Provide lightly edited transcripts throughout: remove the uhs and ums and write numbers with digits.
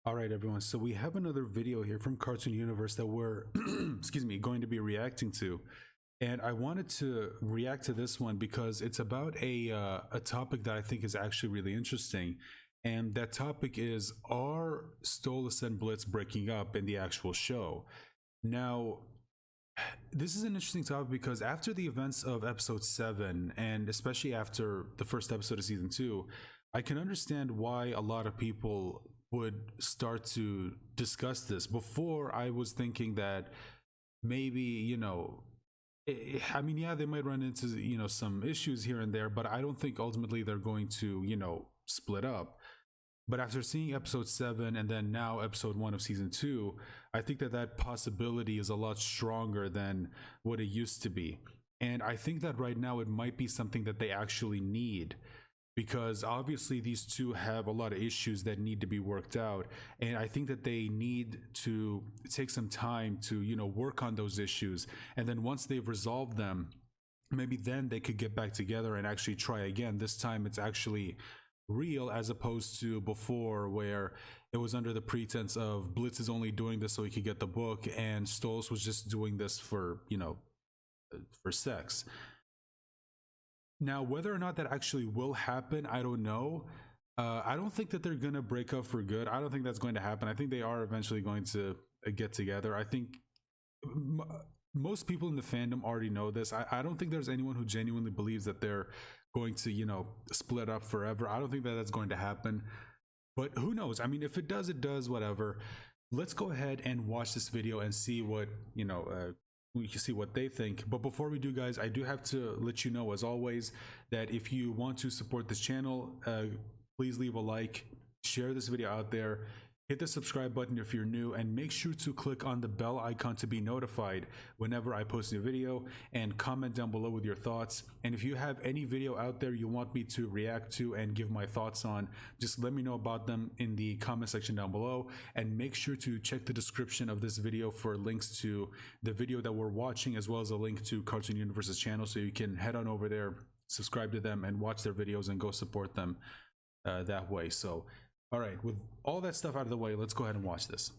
All right, everyone. So we have another video here from Cartoon Universe that we're, excuse me, going to be reacting to, and I wanted to react to this one because it's about a topic that I think is actually really interesting, and that topic is: are Stolas and Blitz breaking up in the actual show? Now, this is an interesting topic because after the events of episode 7, and especially after the first episode of season 2, I can understand why a lot of people would start to discuss this. Before, I was thinking that maybe, I mean, yeah, they might run into, some issues here and there, but I don't think ultimately they're going to, split up. But after seeing episode 7 and then now episode 1 of season 2, I think that that possibility is a lot stronger than what it used to be. And I think that right now it might be something that they actually need, because obviously these two have a lot of issues that need to be worked out, and I think that they need to take some time to work on those issues, and then once they've resolved them, maybe then they could get back together and actually try again. This time it's actually real, as opposed to before where it was under the pretense of Blitz is only doing this so he could get the book, and Stolas was just doing this for for sex. Now, whether or not that actually will happen, I don't know. I don't think that they're gonna break up for good. I don't think that's going to happen. I think they are eventually going to get together. I think m- most people in the fandom already know this. I don't think there's anyone who genuinely believes that they're going to, split up forever. I don't think that that's going to happen. But who knows? I mean, if it does, whatever. Let's go ahead and watch this video and see what, we can see what they think. But before we do, guys, I do have to let you know, as always, that if you want to support this channel, please leave a like, share this video out there, hit the subscribe button if you're new, and make sure to click on the bell icon to be notified whenever I post a video, and comment down below with your thoughts. And if you have any video out there you want me to react to and give my thoughts on, just let me know about them in the comment section down below, and make sure to check the description of this video for links to the video that we're watching, as well as a link to Cartoon Universe's channel, so you can head on over there, subscribe to them, and watch their videos and go support them that way. So all right, with all that stuff out of the way, let's go ahead and watch this.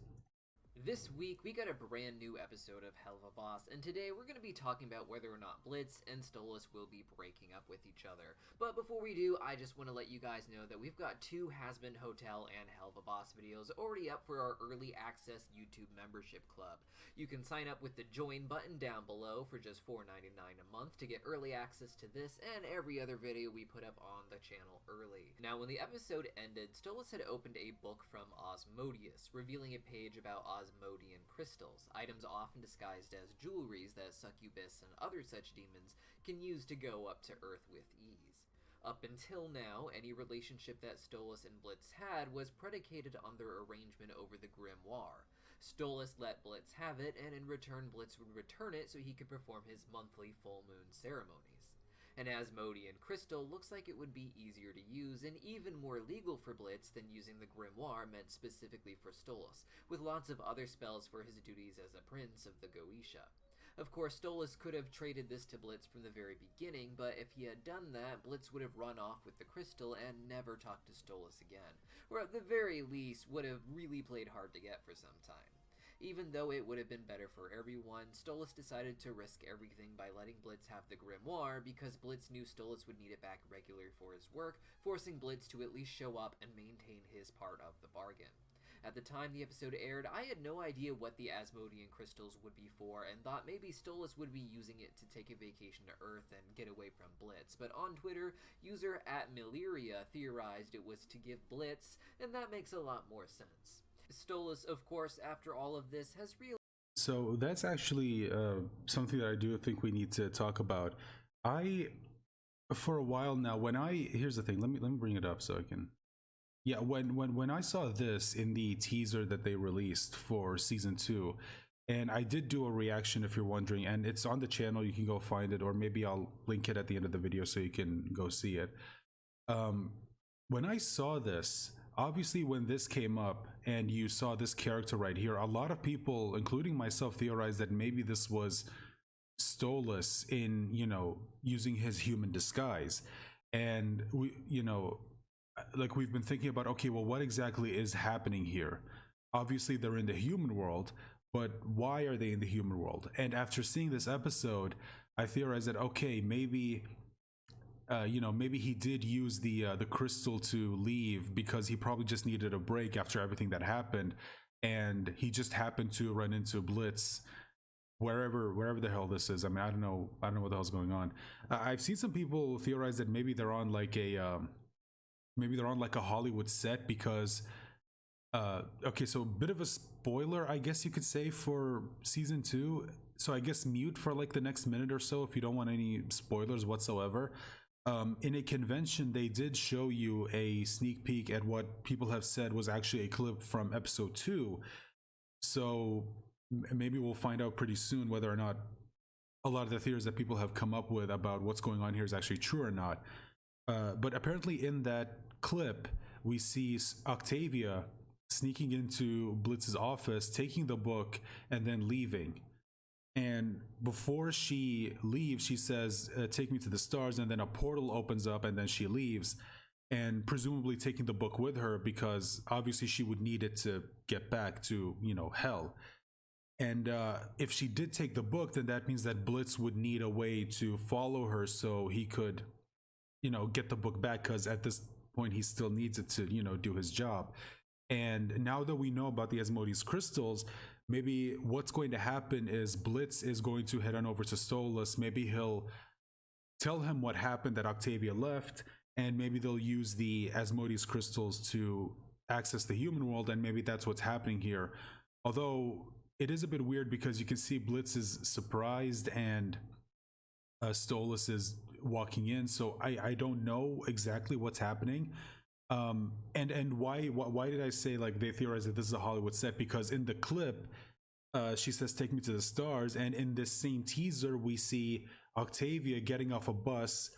This week, we got a brand new episode of Helluva Boss, and today we're going to be talking about whether or not Blitz and Stolas will be breaking up with each other. But before we do, I just want to let you guys know that we've got 2 Has-Been Hotel and Helluva Boss videos already up for our early access YouTube membership club. You can sign up with the join button down below for just $4.99 a month to get early access to this and every other video we put up on the channel early. Now, when the episode ended, Stolas had opened a book from Asmodeus, revealing a page about Asmodean crystals, items often disguised as jewelries that succubus and other such demons can use to go up to Earth with ease. Up until now, any relationship that Stolas and Blitz had was predicated on their arrangement over the grimoire. Stolas let Blitz have it, and in return Blitz would return it so he could perform his monthly full moon ceremonies. An Asmodean crystal looks like it would be easier to use and even more legal for Blitz than using the grimoire meant specifically for Stolas, with lots of other spells for his duties as a prince of the Goetia. Of course, Stolas could have traded this to Blitz from the very beginning, but if he had done that, Blitz would have run off with the crystal and never talked to Stolas again, or at the very least would have really played hard to get for some time. Even though it would have been better for everyone, Stolas decided to risk everything by letting Blitz have the grimoire because Blitz knew Stolas would need it back regularly for his work, forcing Blitz to at least show up and maintain his part of the bargain. At the time the episode aired, I had no idea what the Asmodean crystals would be for, and thought maybe Stolas would be using it to take a vacation to Earth and get away from Blitz, but on Twitter, user @Miliria theorized it was to give Blitz, and that makes a lot more sense. Stolas, of course, after all of this, has realized. So that's actually something that I do think we need to talk about. I, for a while now, here's the thing. Let me bring it up so I can. Yeah, when I saw this in the teaser that they released for season 2, and I did do a reaction, if you're wondering, and it's on the channel. You can go find it, or maybe I'll link it at the end of the video so you can go see it. When I saw this, obviously when this came up and you saw this character right here, a lot of people, including myself, theorized that maybe this was Stolas in using his human disguise. And we like we've been thinking about, okay, well, what exactly is happening here? Obviously they're in the human world, but why are they in the human world? And after seeing this episode, I theorized that, okay, maybe maybe he did use the crystal to leave because he probably just needed a break after everything that happened, and he just happened to run into Blitz wherever the hell this is. I mean, I don't know what the hell's going on. I've seen some people theorize that maybe they're on like a maybe they're on like a Hollywood set because okay, so a bit of a spoiler, I guess you could say, for season 2. So I guess mute for like the next minute or so if you don't want any spoilers whatsoever. In a convention, they did show you a sneak peek at what people have said was actually a clip from episode 2. So maybe we'll find out pretty soon whether or not a lot of the theories that people have come up with about what's going on here is actually true or not. But apparently in that clip, we see Octavia sneaking into Blitz's office, taking the book, and then leaving. And before she leaves, she says, take me to the stars, and then a portal opens up, and then she leaves, and presumably taking the book with her because obviously she would need it to get back to, hell. And if she did take the book, then that means that Blitz would need a way to follow her so he could, get the book back, because at this point he still needs it to, do his job. And now that we know about the Asmodeus crystals, maybe what's going to happen is Blitz is going to head on over to Stolas. Maybe he'll tell him what happened, that Octavia left, and maybe they'll use the Asmodeus crystals to access the human world, and maybe that's what's happening here. Although it is a bit weird because you can see Blitz is surprised and Stolas is walking in, so I don't know exactly what's happening. And why did I say like they theorize that this is a Hollywood set? Because in the clip, she says, take me to the stars, and in this same teaser we see Octavia getting off a bus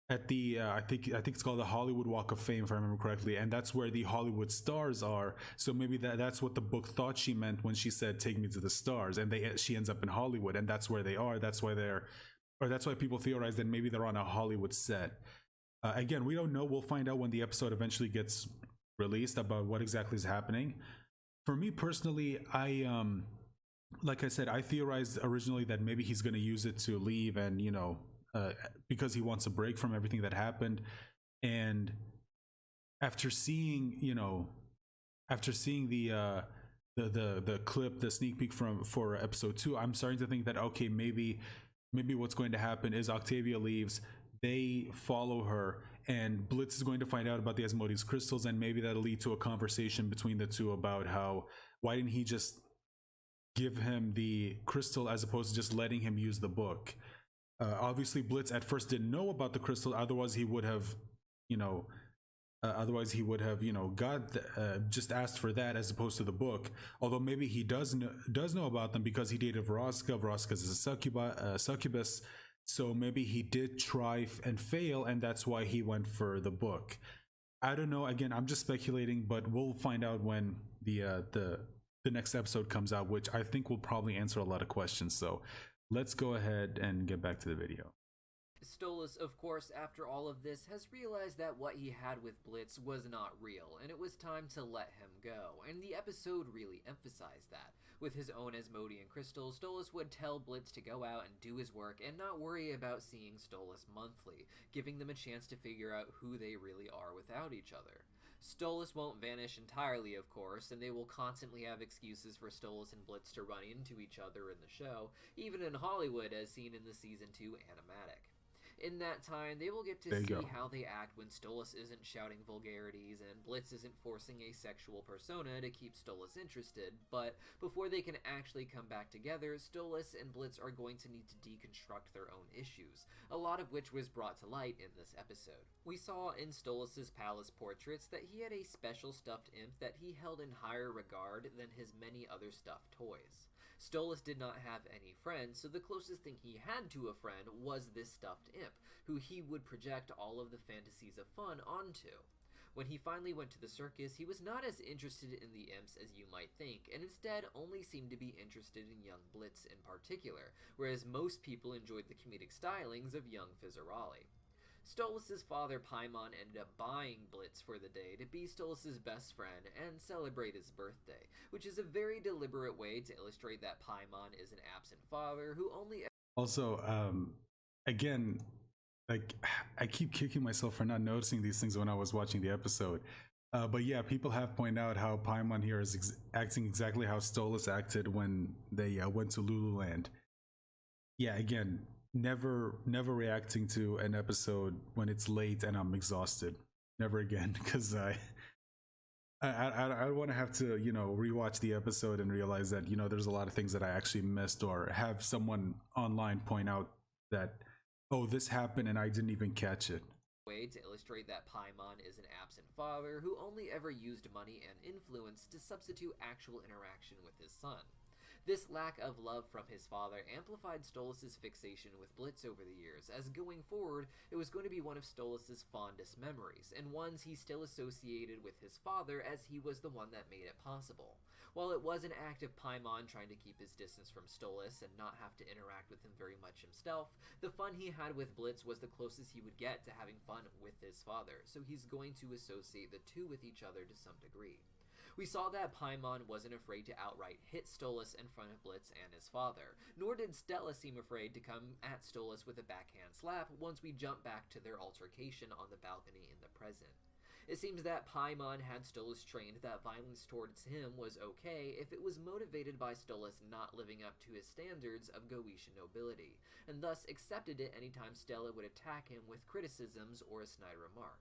at the I think it's called the Hollywood Walk of Fame, if I remember correctly, and that's where the Hollywood stars are. So maybe that's what the book thought she meant when she said take me to the stars, and she ends up in Hollywood, and that's where they are. That's why that's why people theorize that maybe they're on a Hollywood set. Again, we don't know. We'll find out when the episode eventually gets released about what exactly is happening. For me personally, like I said, I theorized originally that maybe he's going to use it to leave, and because he wants a break from everything that happened. And after seeing the clip, the sneak peek for episode 2, I'm starting to think that, okay, maybe what's going to happen is Octavia leaves, they follow her, and Blitz is going to find out about the Asmodeus crystals, and maybe that'll lead to a conversation between the two about why didn't he just give him the crystal as opposed to just letting him use the book. Obviously Blitz at first didn't know about the crystal, otherwise he would have just asked for that as opposed to the book. Although maybe he does know about them because he dated Vraska. Vraska is a succubus. So maybe he did try and fail, and that's why he went for the book. I don't know. Again, I'm just speculating, but we'll find out when the next episode comes out, which I think will probably answer a lot of questions. So let's go ahead and get back to the video. Stolas, of course, after all of this, has realized that what he had with Blitz was not real, and it was time to let him go, and the episode really emphasized that. With his own Asmodean crystals, Stolas would tell Blitz to go out and do his work and not worry about seeing Stolas monthly, giving them a chance to figure out who they really are without each other. Stolas won't vanish entirely, of course, and they will constantly have excuses for Stolas and Blitz to run into each other in the show, even in Hollywood as seen in the Season 2 animatic. In that time, they will get to see how they act when Stolas isn't shouting vulgarities and Blitz isn't forcing a sexual persona to keep Stolas interested, but before they can actually come back together, Stolas and Blitz are going to need to deconstruct their own issues, a lot of which was brought to light in this episode. We saw in Stolas' palace portraits that he had a special stuffed imp that he held in higher regard than his many other stuffed toys. Stolas did not have any friends, so the closest thing he had to a friend was this stuffed imp, who he would project all of the fantasies of fun onto. When he finally went to the circus, he was not as interested in the imps as you might think, and instead only seemed to be interested in young Blitz in particular, whereas most people enjoyed the comedic stylings of young Fizzarali. Stolas' father Paimon ended up buying Blitz for the day to be Stolas' best friend and celebrate his birthday, which is a very deliberate way to illustrate that Paimon is an absent father who only... Also, again, like I keep kicking myself for not noticing these things when I was watching the episode. But yeah, people have pointed out how Paimon here is acting exactly how Stolas acted when they went to Lululand. Yeah, again, never reacting to an episode when it's late and I'm exhausted. Never again, because I want to have to, you know, rewatch the episode and realize that, you know, there's a lot of things that I actually missed, or have someone online point out that, oh, this happened and I didn't even catch it. Way to illustrate that Paimon is an absent father who only ever used money and influence to substitute actual interaction with his son. This lack of love from his father amplified Stolas' fixation with Blitz over the years, as going forward, it was going to be one of Stolas' fondest memories, and ones he still associated with his father as he was the one that made it possible. While it was an act of Paimon trying to keep his distance from Stolas and not have to interact with him very much himself, the fun he had with Blitz was the closest he would get to having fun with his father, so he's going to associate the two with each other to some degree. We saw that Paimon wasn't afraid to outright hit Stolas in front of Blitz and his father, nor did Stella seem afraid to come at Stolas with a backhand slap once we jump back to their altercation on the balcony in the present. It seems that Paimon had Stolas trained that violence towards him was okay if it was motivated by Stolas not living up to his standards of Goetian nobility, and thus accepted it anytime Stella would attack him with criticisms or a snide remark.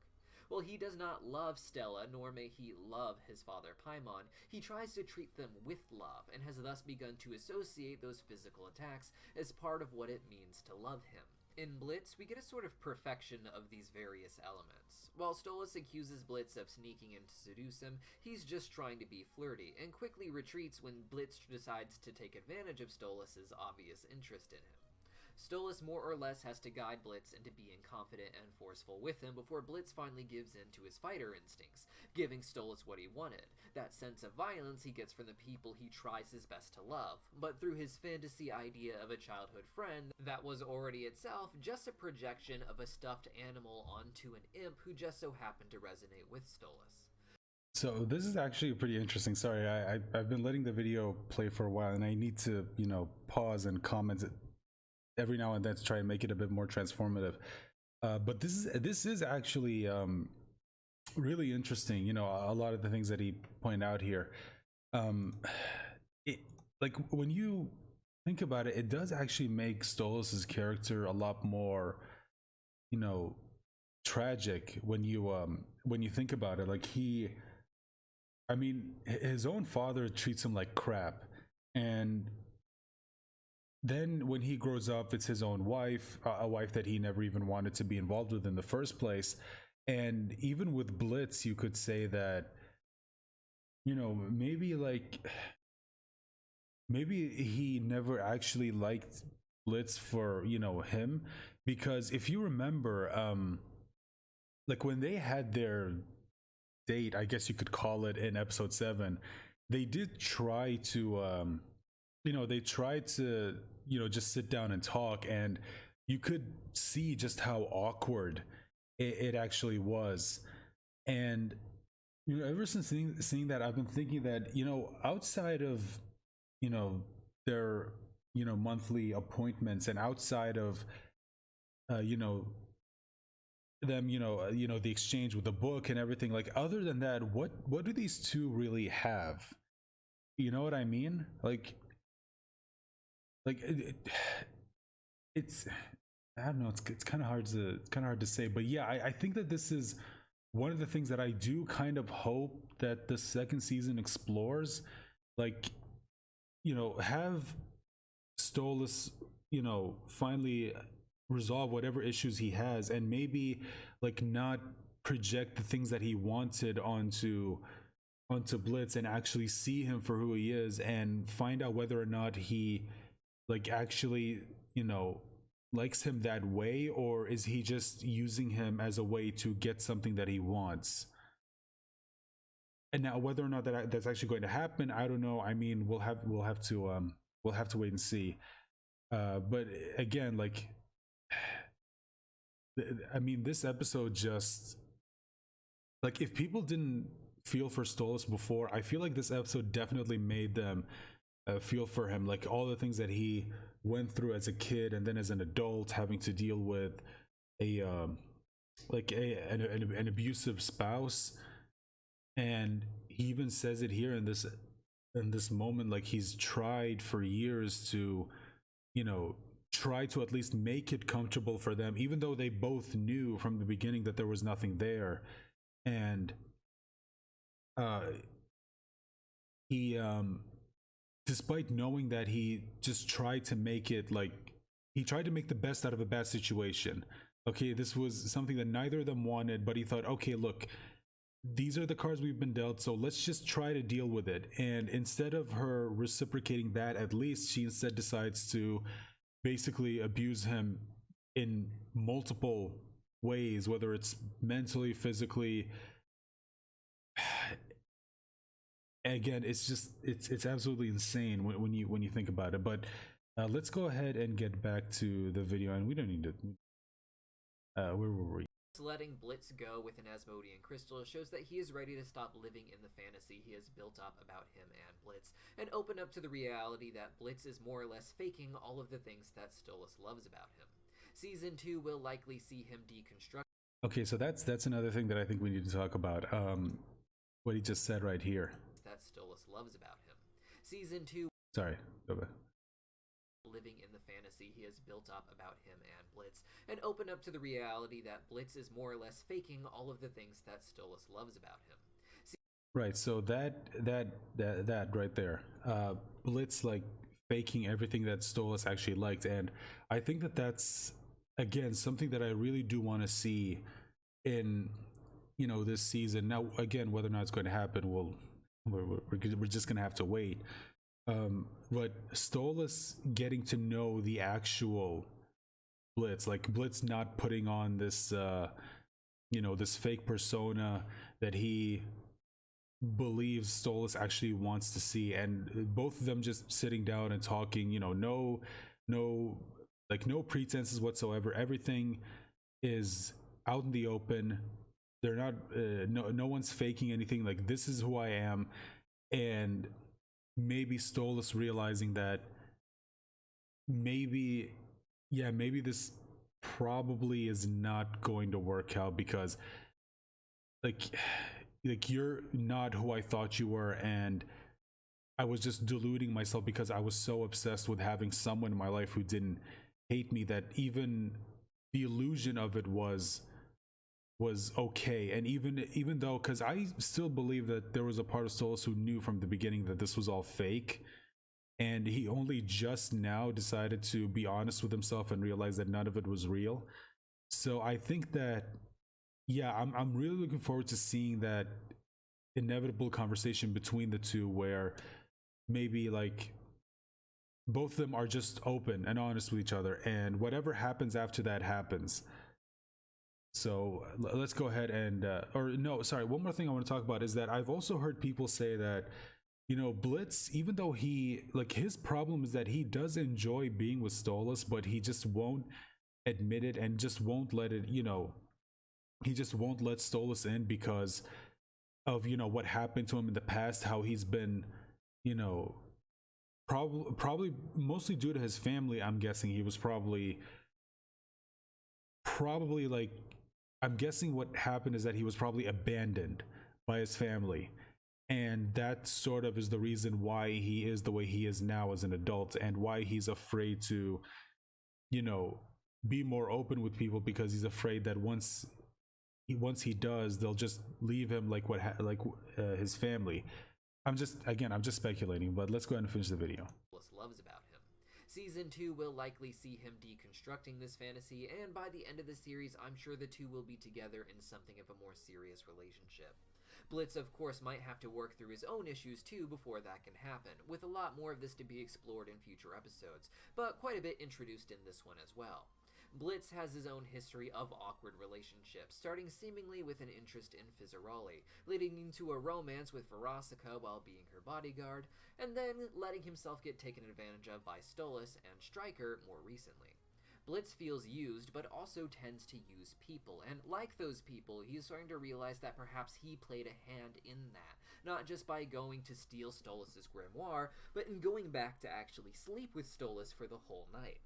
While he does not love Stella, nor may he love his father Paimon, he tries to treat them with love, and has thus begun to associate those physical attacks as part of what it means to love him. In Blitz, we get a sort of perfection of these various elements. While Stolas accuses Blitz of sneaking in to seduce him, he's just trying to be flirty, and quickly retreats when Blitz decides to take advantage of Stolas' obvious interest in him. Stolas more or less has to guide Blitz into being confident and forceful with him before Blitz finally gives in to his fighter instincts, giving Stolas what he wanted, that sense of violence he gets from the people he tries his best to love, but through his fantasy idea of a childhood friend that was already itself just a projection of a stuffed animal onto an imp who just so happened to resonate with Stolas. So this is actually pretty interesting. Sorry, I've been letting the video play for a while, and I need to, you know, pause and comment it every now and then to try and make it a bit more transformative. But this is actually really interesting. You know, a lot of the things that he pointed out here. Like when you think about it, it does actually make Stolas' character a lot more, you know, tragic when you think about it. Like I mean, his own father treats him like crap, and then when he grows up, it's his own wife, a wife that he never even wanted to be involved with in the first place. And even with Blitz, you could say that, you know, maybe he never actually liked Blitz for, you know, him, because if you remember, like when they had their date, I guess you could call it, in episode 7, they did try to they tried to, just sit down and talk, and you could see just how awkward it actually was. And ever since seeing that, I've been thinking that, outside of their monthly appointments, and outside of them, the exchange with the book and everything, like, other than that, what do these two really have? You know what I mean? It's I don't know, it's kind of hard to say, but yeah, I think that this is one of the things that I do kind of hope that the second season explores. Have Stolas finally resolve whatever issues he has, and maybe not project the things that he wanted onto Blitz, and actually see him for who he is, and find out whether or not he actually likes him that way, or is he just using him as a way to get something that he wants. And now whether or not that's actually going to happen, I don't know. I mean, we'll have to wait and see. But again, I mean, this episode just, like, if people didn't feel for Stolas before, I feel like this episode definitely made them feel for him. Like all the things that he went through as a kid and then as an adult, having to deal with a an abusive spouse. And he even says it here in this moment, like he's tried for years to, you know, try to at least make it comfortable for them, even though they both knew from the beginning that there was nothing there. And uh he despite knowing that, he just tried to make it like, he tried to make the best out of a bad situation. Okay, this was something that neither of them wanted, but he thought, okay, look, these are the cards we've been dealt, so let's just try to deal with it. And instead of her reciprocating that, at least she instead decides to basically abuse him in multiple ways, whether it's mentally, physically. Again, it's just, it's absolutely insane when you think about it. But let's go ahead and get back to the video, and we don't need to where were we? Letting Blitz go with an Asmodean crystal shows that he is ready to stop living in the fantasy he has built up about him and Blitz, and open up to the reality that Blitz is more or less faking all of the things that Stolas loves about him. Season 2 will likely see him deconstruct. Okay, so that's another thing that I think we need to talk about. What he just said right here. That Stolas loves about him. Season 2. Sorry, go back. Living in the fantasy he has built up about him and Blitz, and open up to the reality that Blitz is more or less faking all of the things that Stolas loves about him. Right, so that right there, Blitz like faking everything that Stolas actually liked. And I think that that's, again, something that I really do want to see in, you know, this season. Now, again, whether or not it's going to happen, we're just gonna have to wait. But Stolas getting to know the actual Blitz, like Blitz not putting on this you know, this fake persona that he believes Stolas actually wants to see, and both of them just sitting down and talking, you know, no pretenses whatsoever. Everything is out in the open. They're not no one's faking anything. Like, this is who I am. And maybe Stolas realizing that maybe this probably is not going to work out, because like you're not who I thought you were, and I was just deluding myself because I was so obsessed with having someone in my life who didn't hate me, that even the illusion of it was okay. And even though, because I still believe that there was a part of Stolas who knew from the beginning that this was all fake, and he only just now decided to be honest with himself and realize that none of it was real. So I think that, yeah, I'm really looking forward to seeing that inevitable conversation between the two, where maybe like both of them are just open and honest with each other, and whatever happens after that happens. So let's go ahead and or no, sorry, one more thing I want to talk about is that I've also heard people say that, you know, Blitz, even though he, like, his problem is that he does enjoy being with Stolas, but he just won't admit it, and just won't let it, you know, he just won't let Stolas in because of, you know, what happened to him in the past, how he's been, you know, probably mostly due to his family. I'm guessing he was probably like, I'm guessing what happened is that he was probably abandoned by his family, and that sort of is the reason why he is the way he is now as an adult, and why he's afraid to, you know, be more open with people, because he's afraid that once he does, they'll just leave him like his family. I'm just speculating, but let's go ahead and finish the video. Loves about him. Season 2 will likely see him deconstructing this fantasy, and by the end of the series, I'm sure the two will be together in something of a more serious relationship. Blitz, of course, might have to work through his own issues too before that can happen, with a lot more of this to be explored in future episodes, but quite a bit introduced in this one as well. Blitz has his own history of awkward relationships, starting seemingly with an interest in Fizzaroli, leading into a romance with Verosica while being her bodyguard, and then letting himself get taken advantage of by Stolas and Stryker more recently. Blitz feels used, but also tends to use people, and like those people, he is starting to realize that perhaps he played a hand in that, not just by going to steal Stolas' grimoire, but in going back to actually sleep with Stolas for the whole night.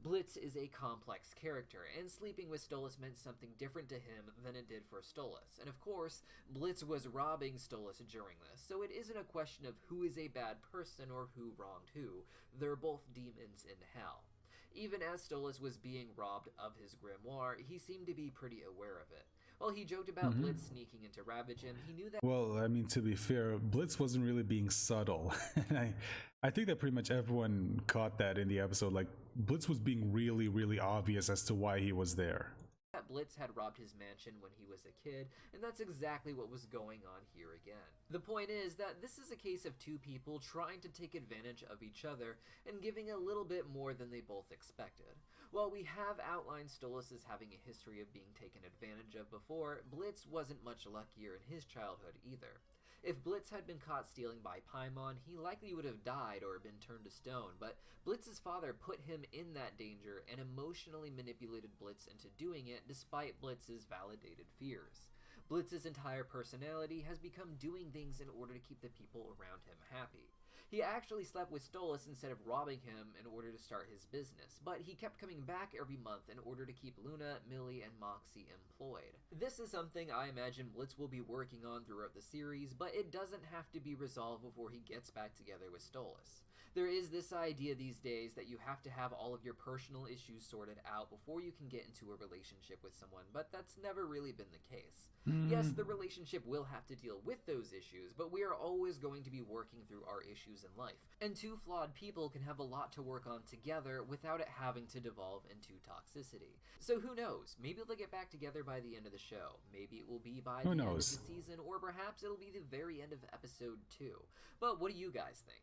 Blitz is a complex character, and sleeping with Stolas meant something different to him than it did for Stolas. And of course, Blitz was robbing Stolas during this, so it isn't a question of who is a bad person or who wronged who. They're both demons in hell. Even as Stolas was being robbed of his grimoire, he seemed to be pretty aware of it. While he joked about Blitz sneaking in to ravage him, he knew that— Well, I mean, to be fair, Blitz wasn't really being subtle. And I think that pretty much everyone caught that in the episode. Like, Blitz was being really, really obvious as to why he was there. that Blitz had robbed his mansion when he was a kid, and that's exactly what was going on here again. The point is that this is a case of two people trying to take advantage of each other and giving a little bit more than they both expected. While we have outlined Stolas as having a history of being taken advantage of before, Blitz wasn't much luckier in his childhood either. If Blitz had been caught stealing by Paimon, he likely would have died or been turned to stone, but Blitz's father put him in that danger and emotionally manipulated Blitz into doing it despite Blitz's validated fears. Blitz's entire personality has become doing things in order to keep the people around him happy. He actually slept with Stolas instead of robbing him in order to start his business, but he kept coming back every month in order to keep Luna, Millie, and Moxie employed. This is something I imagine Blitz will be working on throughout the series, but it doesn't have to be resolved before he gets back together with Stolas. There is this idea these days that you have to have all of your personal issues sorted out before you can get into a relationship with someone, but that's never really been the case. Yes, the relationship will have to deal with those issues, but we are always going to be working through our issues in life. And two flawed people can have a lot to work on together without it having to devolve into toxicity. So who knows? Maybe they'll get back together by the end of the show. Maybe it will be by the end of the season, or perhaps it'll be the very end of episode 2. But what do you guys think?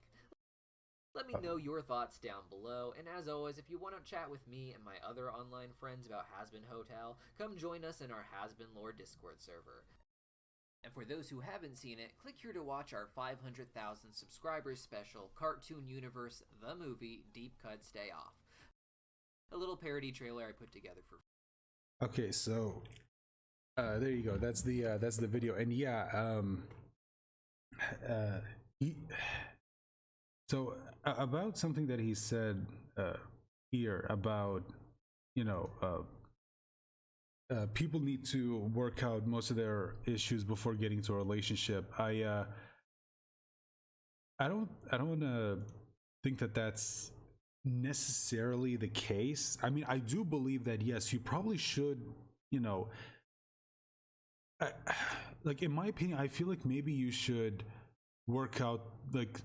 Let me know your thoughts down below, and as always, if you want to chat with me and my other online friends about Hazbin Hotel, come join us in our Hazbin Lore Discord server. And for those who haven't seen it, click here to watch our 500,000 subscribers special, Cartoon Universe The Movie, Deep Cut Stay Off. A little parody trailer I put together for— Okay, so there you go. That's the video, and yeah, so about something that he said here about, you know, people need to work out most of their issues before getting to a relationship. I don't want to think that that's necessarily the case. I mean, I do believe that yes, you probably should, you know, like in my opinion, I feel like maybe you should work out like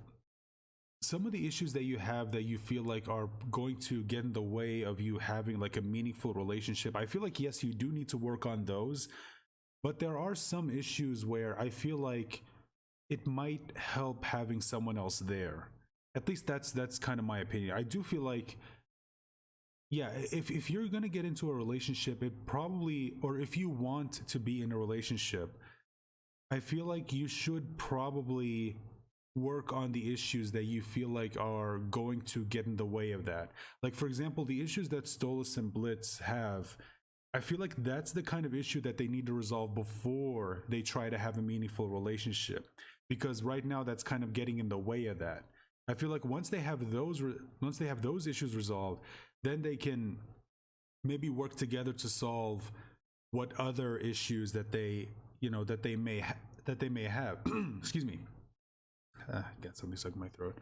some of the issues that you have that you feel like are going to get in the way of you having like a meaningful relationship. I feel like yes, you do need to work on those, but there are some issues where I feel like it might help having someone else there. At least that's kind of my opinion. I do feel like, yeah, if you're gonna get into a relationship, it probably, or if you want to be in a relationship, I feel like you should probably work on the issues that you feel like are going to get in the way of that. Like, for example, the issues that Stolas and Blitz have, I feel like that's the kind of issue that they need to resolve before they try to have a meaningful relationship, because right now that's kind of getting in the way of that. I feel like once they have those issues resolved, then they can maybe work together to solve what other issues that they, you know, that they may have. Excuse me. Got something stuck in my throat.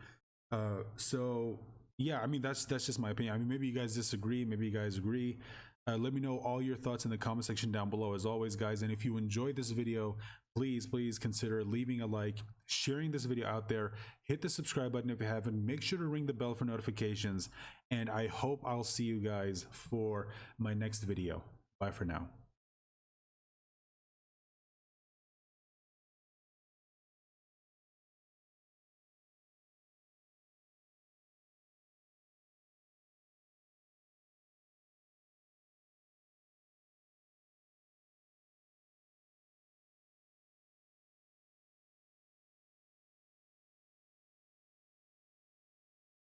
So yeah, I mean, that's just my opinion. I mean, maybe you guys disagree, maybe you guys agree. Let me know all your thoughts in the comment section down below, as always, guys. And if you enjoyed this video, please consider leaving a like, sharing this video out there, hit the subscribe button if you haven't, make sure to ring the bell for notifications, and I hope I'll see you guys for my next video. Bye for now.